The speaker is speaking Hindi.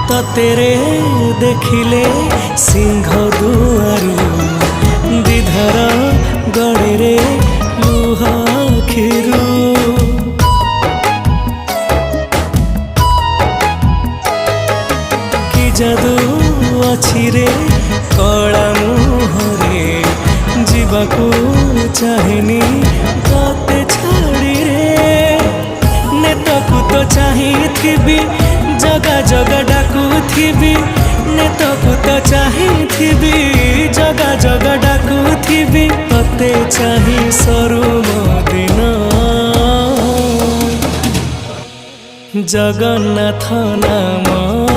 ततेरे देखिले सिंह दुआरू विधर गड़े रे लुह खिरू कि जादू अछि रे कला मुहरे जीवाकू चाहेनी तते छाड़ी रे नेतकू तो चाहिथिबी जगा जगा डाकुथिबी नेतकू तो चाहिथिबी जगा जगा डाकुथिबी तते चाहि सरू दिन जगन्नाथ नाम